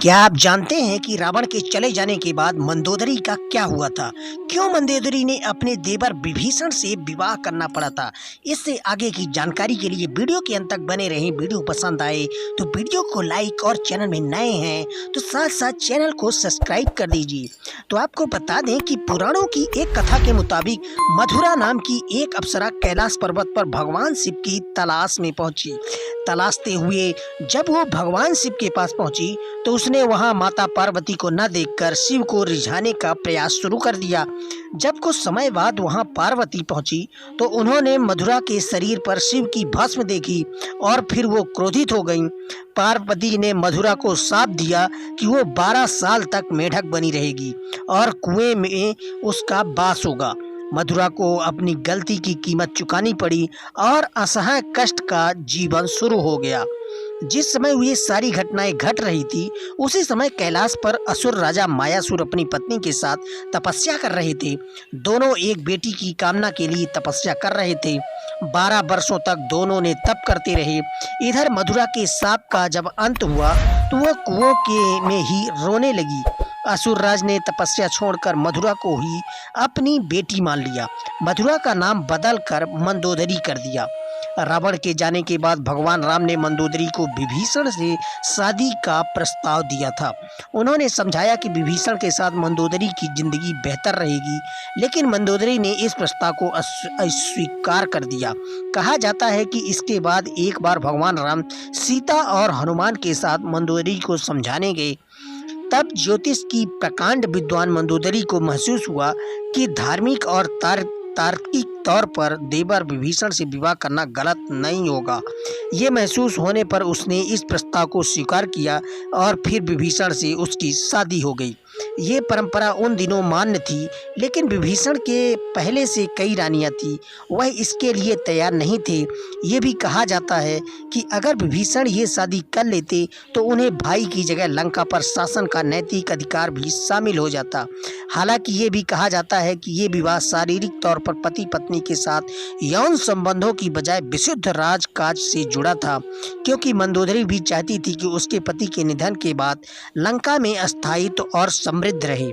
क्या आप जानते हैं कि रावण के चले जाने के बाद मंदोदरी का क्या हुआ था? क्यों मंदोदरी ने अपने देवर विभीषण से विवाह करना पड़ा था? इससे आगे की जानकारी के लिए वीडियो के अंत तक बने रहें। वीडियो पसंद आए तो वीडियो को लाइक और चैनल में नए हैं तो साथ साथ चैनल को सब्सक्राइब कर दीजिए। तो आपको बता दें कि पुराणों की एक कथा के मुताबिक मधुरा नाम की एक अप्सरा कैलाश पर्वत पर भगवान शिव की तलाश में पहुंची। तलाशते हुए जब वो भगवान शिव के पास पहुंची तो उसने वहां माता पार्वती को न देखकर शिव को रिझाने का प्रयास शुरू कर दिया। जब कुछ समय बाद वहां पार्वती पहुंची तो उन्होंने मधुरा के शरीर पर शिव की भस्म देखी और फिर वो क्रोधित हो गईं। पार्वती ने मधुरा को शाप दिया कि वो 12 साल तक मेढक बनी रहेगी और कुएं में उसका वास होगा। मधुरा को अपनी गलती की कीमत चुकानी पड़ी और असह्य कष्ट का जीवन शुरू हो गया। जिस समय ये सारी घटनाएं घट रही थी उसी समय कैलाश पर असुर राजा मायासुर अपनी पत्नी के साथ तपस्या कर रहे थे। दोनों एक बेटी की कामना के लिए तपस्या कर रहे थे। 12 वर्षों तक दोनों ने तप करते रहे। इधर मधुरा के शाप का जब अंत हुआ तो वह कुओं के में ही रोने लगी। असुरराज ने तपस्या छोड़कर मधुरा को ही अपनी बेटी मान लिया। मधुरा का नाम बदलकर मंदोदरी कर दिया। रावण के जाने के बाद भगवान राम ने मंदोदरी को विभीषण से शादी का प्रस्ताव दिया था। उन्होंने समझाया कि विभीषण के साथ मंदोदरी की जिंदगी बेहतर रहेगी, लेकिन मंदोदरी ने इस प्रस्ताव को अस्वीकार कर दिया। कहा जाता है कि इसके बाद एक बार भगवान राम सीता और हनुमान के साथ मंदोदरी को समझाने गए। तब ज्योतिष की प्रकांड विद्वान मंदोदरी को महसूस हुआ कि धार्मिक और तार्किक तौर पर देवर विभीषण से विवाह करना गलत नहीं होगा। ये महसूस होने पर उसने इस प्रस्ताव को स्वीकार किया और फिर विभीषण से उसकी शादी हो गई। ये परंपरा उन दिनों मान्य थी, लेकिन विभीषण के पहले से कई रानियां थीं, वह इसके लिए तैयार नहीं थे। ये भी कहा जाता है कि अगर विभीषण ये शादी कर लेते तो उन्हें भाई की जगह लंका पर शासन का नैतिक अधिकार भी शामिल हो जाता। हालांकि ये भी कहा जाता है कि ये विवाह शारीरिक तौर पर पति पत्नी के साथ यौन संबंधों की बजाय विशुद्ध राजकाज से जुड़ा था, क्योंकि मंदोदरी भी चाहती थी कि उसके पति के निधन के बाद लंका में स्थायित्व और समृद्ध रहे।